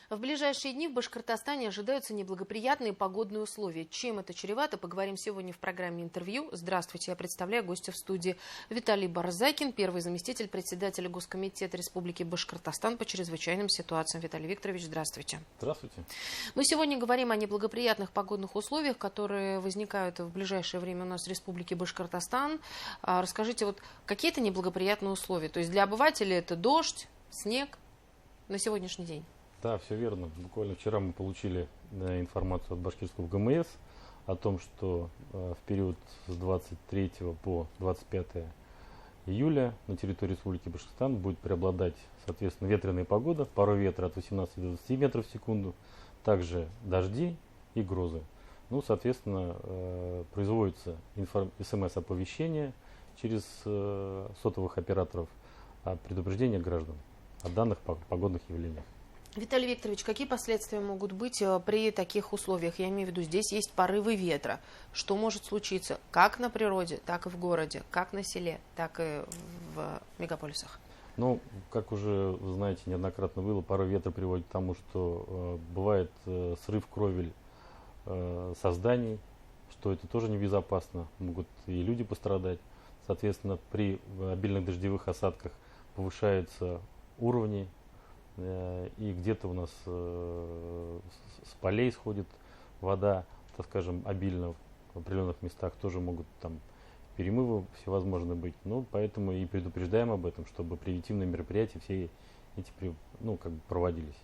В ближайшие дни в Башкортостане ожидаются неблагоприятные погодные условия. Чем это чревато, поговорим сегодня в программе «Интервью». Здравствуйте, я представляю гостя в студии Виталий Барзакин, первый заместитель председателя Госкомитета Республики Башкортостан по чрезвычайным ситуациям. Виталий Викторович, здравствуйте. Здравствуйте. Мы сегодня говорим о неблагоприятных погодных условиях, которые возникают в ближайшее время у нас в Республике Башкортостан. Расскажите, вот какие это неблагоприятные условия? То есть для обывателей это дождь, снег на сегодняшний день? Да, все верно. Буквально вчера мы получили информацию от башкирского ГМС о том, что в период с 23 по 25 июля на территории Республики Башкортостан будет преобладать, соответственно, ветреная погода, порой ветра от 18 до 20 метров в секунду, также дожди и грозы. Ну, соответственно, производится СМС-оповещение через сотовых операторов о предупреждении граждан о данных погодных явлениях. Виталий Викторович, какие последствия могут быть при таких условиях? Я имею в виду, здесь есть порывы ветра. Что может случиться как на природе, так и в городе, как на селе, так и в мегаполисах? Ну, как уже, вы знаете, неоднократно было, порой ветра приводит к тому, что бывает срыв кровель со зданий, что это тоже небезопасно, могут и люди пострадать. Соответственно, при обильных дождевых осадках повышаются уровни, и где-то у нас с полей сходит вода, так скажем, обильно в определенных местах тоже могут там перемывы всевозможные быть. Ну, поэтому и предупреждаем об этом, чтобы превентивные мероприятия все эти проводились.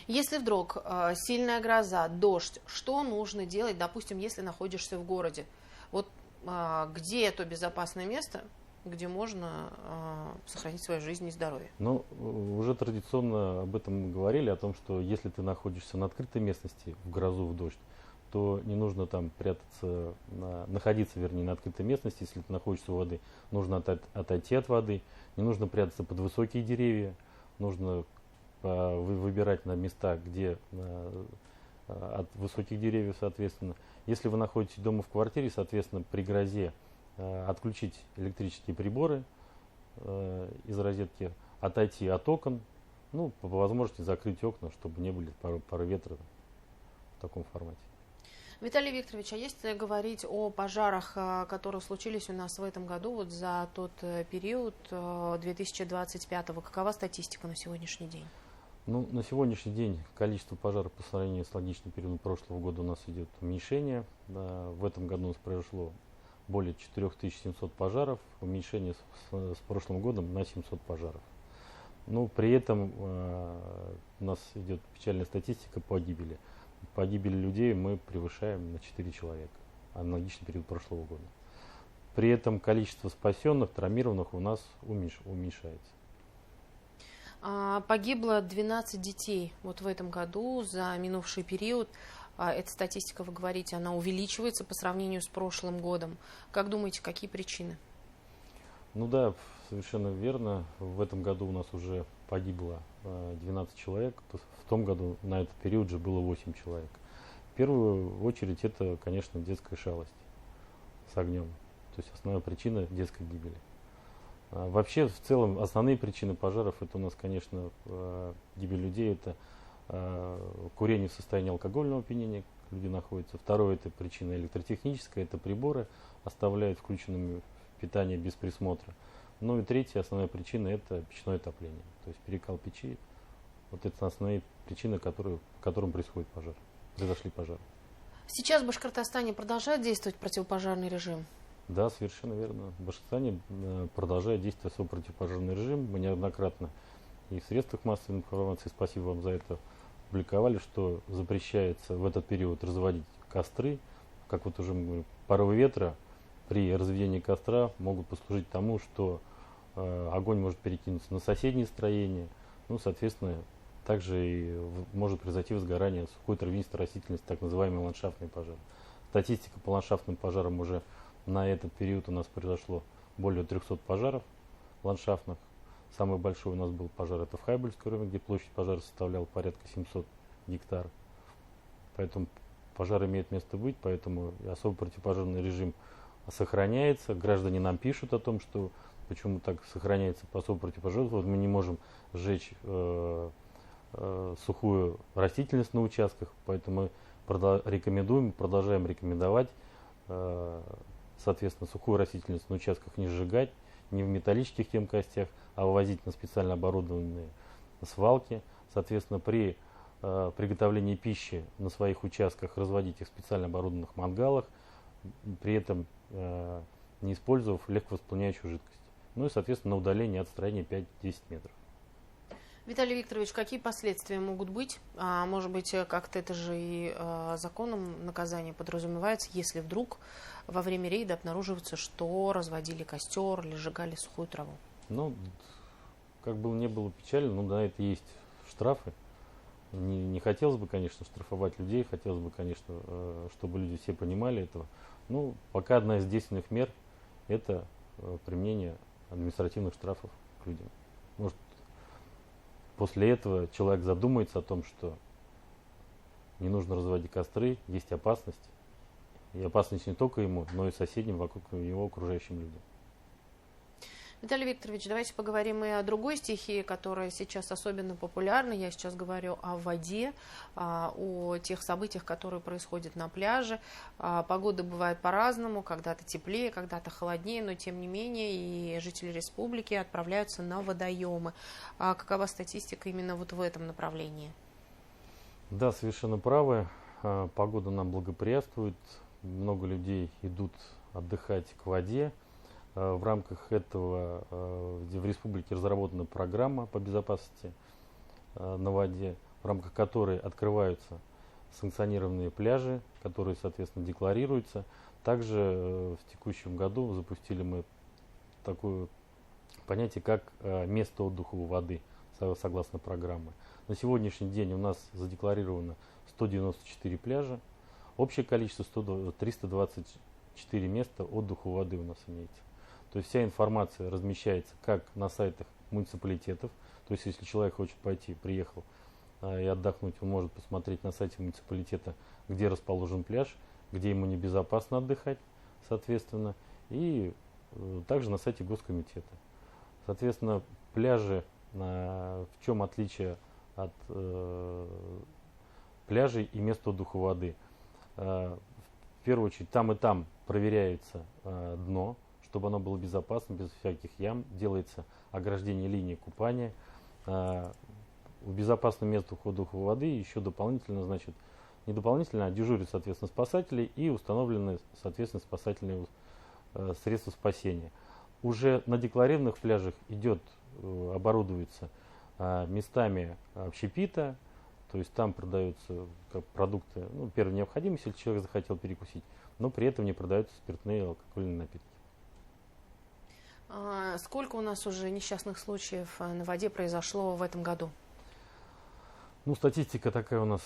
Если вдруг сильная гроза, дождь, что нужно делать, допустим, если находишься в городе? Вот где это безопасное место, где можно сохранить свою жизнь и здоровье? Ну, уже традиционно об этом мы говорили, о том, что если ты находишься на открытой местности, в грозу, в дождь, то не нужно там прятаться, находиться, вернее, на открытой местности, если ты находишься у воды, нужно отойти от воды, не нужно прятаться под высокие деревья, нужно выбирать на места, где от высоких деревьев, соответственно. Если вы находитесь дома в квартире, соответственно, при грозе отключить электрические приборы из розетки, отойти от окон, ну, по возможности закрыть окна, чтобы не были пары ветра в таком формате. Виталий Викторович, а если говорить о пожарах, которые случились у нас в этом году, вот за тот период 2025-го, какова статистика на сегодняшний день? Ну, на сегодняшний день количество пожаров по сравнению с логичным периодом прошлого года у нас идет уменьшение. В этом году у нас произошло более 4700 пожаров, уменьшение с прошлым годом на 700 пожаров. Но при этом у нас идет печальная статистика по гибели. По гибели людей мы превышаем на 4 человека, аналогичный период прошлого года. При этом количество спасенных, травмированных у нас уменьшается. Погибло 12 детей вот в этом году за минувший период. Эта статистика, вы говорите, она увеличивается по сравнению с прошлым годом. Как думаете, какие причины? Ну да, совершенно верно. В этом году у нас уже погибло 12 человек. В том году на этот период же было 8 человек. В первую очередь это, конечно, детская шалость с огнем. То есть основная причина детской гибели. Вообще, в целом, основные причины пожаров, это у нас, конечно, гибель людей, это курение в состоянии алкогольного опьянения, люди находятся. Второе, это причина электротехническая, это приборы оставляют включенными в питание без присмотра. Ну и третья, основная причина, это печное отопление. То есть перекал печи, вот это основные причины, по которым произошли пожары. Сейчас в Башкортостане продолжает действовать противопожарный режим? Да, совершенно верно. В Башкортостане продолжает действовать свой противопожарный режим. Мы неоднократно и в средствах массовой информации, спасибо вам за это, публиковали, что запрещается в этот период разводить костры. Как вот уже мы говорим, порывы ветра при разведении костра могут послужить тому, что огонь может перекинуться на соседние строения. Ну, соответственно, также и может произойти возгорание сухой травянистой растительности, так называемый ландшафтный пожар. Статистика по ландшафтным пожарам уже на этот период у нас произошло более 300 пожаров ландшафтных. Самый большой у нас был пожар это в Хайбульской районе, где площадь пожара составляла порядка 700 гектар. Поэтому пожар имеет место быть, поэтому особый противопожарный режим сохраняется. Граждане нам пишут о том, что почему так сохраняется особый противопожарный. Вот мы не можем сжечь сухую растительность на участках, поэтому мы продолжаем рекомендовать, соответственно, сухую растительность на участках не сжигать, не в металлических емкостях, а вывозить на специально оборудованные свалки. Соответственно, при приготовлении пищи на своих участках разводить их в специально оборудованных мангалах, при этом не использовав легковоспламеняющую жидкость. Ну и, соответственно, на удаление от строения 5-10 метров. Виталий Викторович, какие последствия могут быть? Может быть, как-то это же и законом наказание подразумевается, если вдруг во время рейда обнаруживается, что разводили костер или сжигали сухую траву? Ну, как бы не было печально, но на это есть штрафы. Не хотелось бы, конечно, штрафовать людей, хотелось бы, конечно, чтобы люди все понимали этого. Ну, пока одна из действенных мер – это применение административных штрафов к людям. Может, после этого человек задумается о том, что не нужно разводить костры, есть опасность. И опасность не только ему, но и соседям, вокруг его окружающим людям. Виталий Викторович, давайте поговорим и о другой стихии, которая сейчас особенно популярна. Я сейчас говорю о воде, о тех событиях, которые происходят на пляже. Погода бывает по-разному, когда-то теплее, когда-то холоднее, но тем не менее и жители республики отправляются на водоемы. Какова статистика именно вот в этом направлении? Да, совершенно правы. Погода нам благоприятствует. Много людей идут отдыхать к воде. В рамках этого в республике разработана программа по безопасности на воде, в рамках которой открываются санкционированные пляжи, которые, соответственно, декларируются. Также в текущем году запустили мы такое понятие, как место отдыха у воды, согласно программы. На сегодняшний день у нас задекларировано 194 пляжа. Общее количество 324 места отдыха у воды у нас имеется. То есть вся информация размещается как на сайтах муниципалитетов. То есть если человек хочет пойти, приехал и отдохнуть, он может посмотреть на сайте муниципалитета, где расположен пляж, где ему небезопасно отдыхать, соответственно. И также на сайте Госкомитета. Соответственно, пляжи, в чем отличие от пляжей и мест отдыха у воды? В первую очередь, там и там проверяется дно, чтобы оно было безопасно, без всяких ям. Делается ограждение линии купания. В безопасном месте отдыха у воды еще дополнительно, значит, не дополнительно, а дежурят, соответственно, спасатели и установлены, соответственно, спасательные средства спасения. Уже на декларированных пляжах оборудуется местами общепита, то есть там продаются продукты первой необходимости, если человек захотел перекусить, но при этом не продаются спиртные и алкогольные напитки. Сколько у нас уже несчастных случаев на воде произошло в этом году? Статистика такая у нас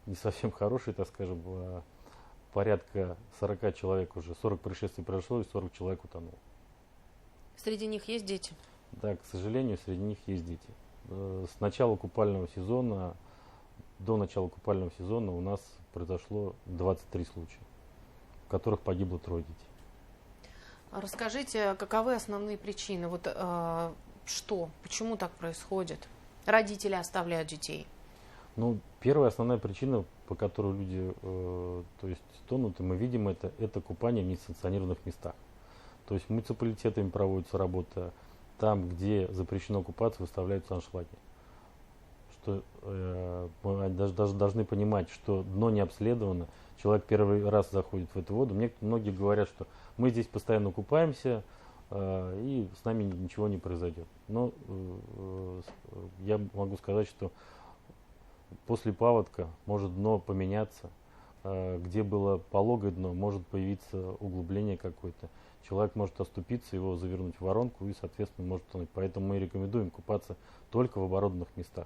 не совсем хорошая, так скажем. Порядка 40 человек уже, 40 происшествий произошло и 40 человек утонуло. Среди них есть дети? Да, к сожалению, среди них есть дети. С начала купального сезона, до начала купального сезона у нас произошло 23 случая, в которых погибло 3 детей. Расскажите, каковы основные причины? Почему так происходит? Родители оставляют детей. Первая основная причина, по которой люди тонут, и мы видим это купание в несанкционированных местах. То есть муниципалитетами проводится работа, там, где запрещено купаться, выставляются аншлаги. Мы даже должны понимать, что дно не обследовано, человек первый раз заходит в эту воду. Многие говорят, что мы здесь постоянно купаемся, и с нами ничего не произойдет. Но я могу сказать, что после паводка может дно поменяться, где было пологое дно, может появиться углубление какое-то. Человек может оступиться, его завернуть в воронку и, соответственно, может тонуть. Поэтому мы рекомендуем купаться только в оборудованных местах.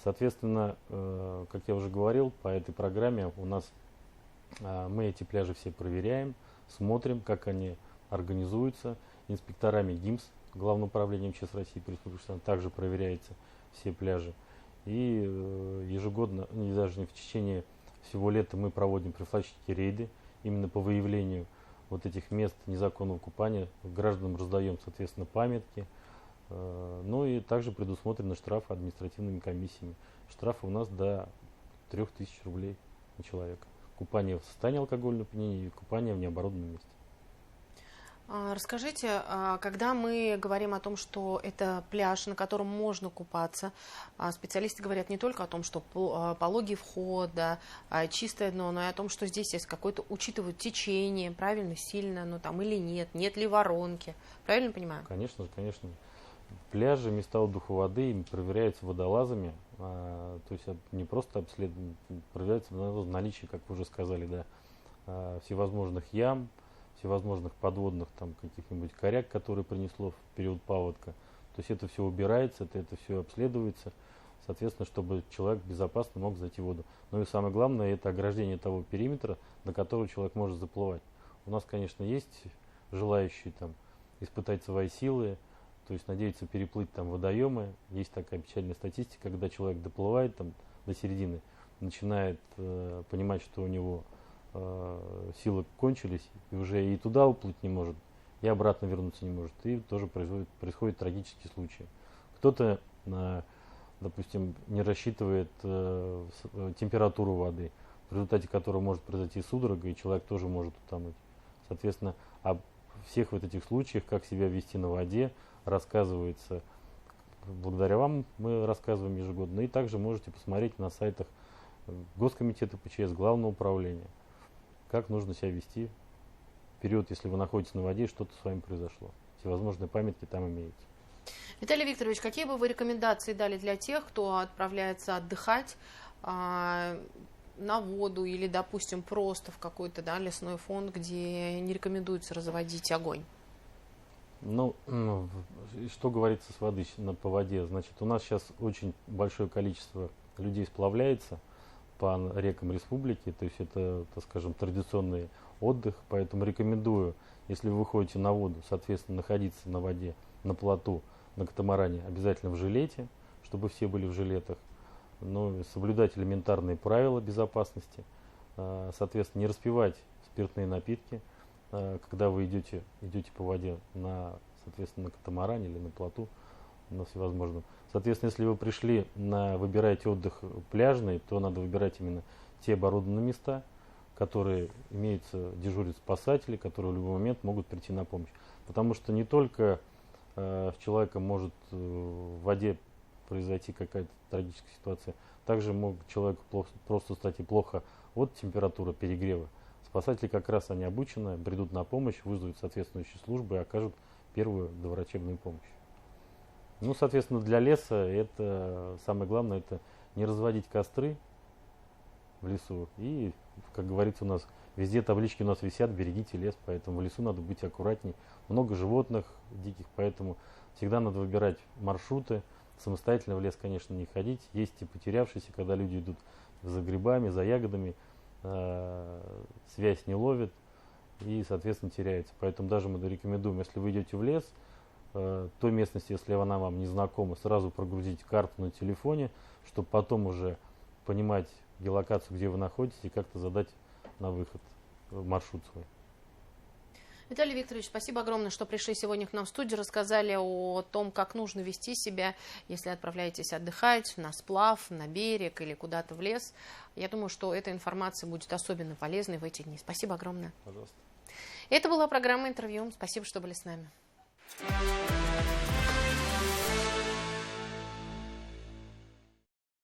Соответственно, как я уже говорил, по этой программе у нас мы эти пляжи все проверяем, смотрим, как они организуются. Инспекторами ГИМС, Главное управление МЧС России по Республике Татарстан, также проверяются все пляжи. И ежегодно, даже в течение всего лета мы проводим профилактические рейды именно по выявлению вот этих мест незаконного купания. Гражданам раздаем, соответственно, памятки, Ну и также предусмотрены штрафы административными комиссиями. Штрафы у нас до 3000 рублей на человека. Купание в состоянии алкогольного опьянения и купание в необорудованном месте. Расскажите, когда мы говорим о том, что это пляж, на котором можно купаться, специалисты говорят не только о том, что пологий вход, да, чистое дно, но и о том, что здесь есть какое-то, учитывают течение, правильно, сильно оно там или нет, нет ли воронки. Правильно понимаю? Конечно же, конечно. Пляжи, места отдыха воды проверяются водолазами, то есть не просто обследование, проверяется наличие, как вы уже сказали, да, всевозможных ям, всевозможных подводных там каких-нибудь коряк, которые принесло в период паводка. То есть это все убирается, это все обследуется, соответственно, чтобы человек безопасно мог зайти в воду. Ну и самое главное, это ограждение того периметра, на который человек может заплывать. У нас, конечно, есть желающие там испытать свои силы, то есть надеяться переплыть там водоемы. Есть такая печальная статистика, когда человек доплывает там до середины, начинает понимать, что у него силы кончились, и уже и туда уплыть не может, и обратно вернуться не может. И тоже происходят трагические случаи. Кто-то, допустим, не рассчитывает температуру воды, в результате которой может произойти судорога, и человек тоже может утонуть. Соответственно, о всех вот этих случаях, как себя вести на воде, рассказывается благодаря вам, мы рассказываем ежегодно. И также можете посмотреть на сайтах Госкомитета ПЧС, Главного управления, как нужно себя вести в период, если вы находитесь на воде, что-то с вами произошло. Всевозможные памятки там имеются. Виталий Викторович, какие бы вы рекомендации дали для тех, кто отправляется отдыхать на воду или, допустим, просто в какой-то, да, лесной фонд, где не рекомендуется разводить огонь? Ну, что говорится с воды по воде? Значит, у нас сейчас очень большое количество людей сплавляется по рекам республики, то есть это, так скажем, традиционный отдых, поэтому рекомендую, если вы выходите на воду, соответственно, находиться на воде, на плоту, на катамаране, обязательно в жилете, чтобы все были в жилетах, но соблюдать элементарные правила безопасности, соответственно, не распивать спиртные напитки, когда вы идете по воде соответственно, на катамаране или на плоту, на всевозможном. Соответственно, если вы пришли выбираете отдых пляжный, то надо выбирать именно те оборудованные места, которые имеются, дежурят спасатели, которые в любой момент могут прийти на помощь. Потому что не только с человеком может в воде произойти какая-то трагическая ситуация, также может человеку просто стать и плохо от температуры перегрева. Спасатели как раз они обучены, придут на помощь, вызовут соответствующие службы и окажут первую доврачебную помощь. Ну, соответственно, для леса это самое главное, это не разводить костры в лесу. И, как говорится, у нас везде таблички у нас висят, берегите лес, поэтому в лесу надо быть аккуратней. Много животных диких, поэтому всегда надо выбирать маршруты. Самостоятельно в лес, конечно, не ходить. Есть и потерявшиеся, когда люди идут за грибами, за ягодами, связь не ловит и, соответственно, теряется. Поэтому даже мы рекомендуем, если вы идете в лес, той местности, если она вам не знакома, сразу прогрузить карту на телефоне, чтобы потом уже понимать геолокацию, где вы находитесь, и как-то задать на выход маршрут свой. Виталий Викторович, спасибо огромное, что пришли сегодня к нам в студию, рассказали о том, как нужно вести себя, если отправляетесь отдыхать на сплав, на берег или куда-то в лес. Я думаю, что эта информация будет особенно полезной в эти дни. Спасибо огромное. Пожалуйста. Это была программа «Интервью». Спасибо, что были с нами.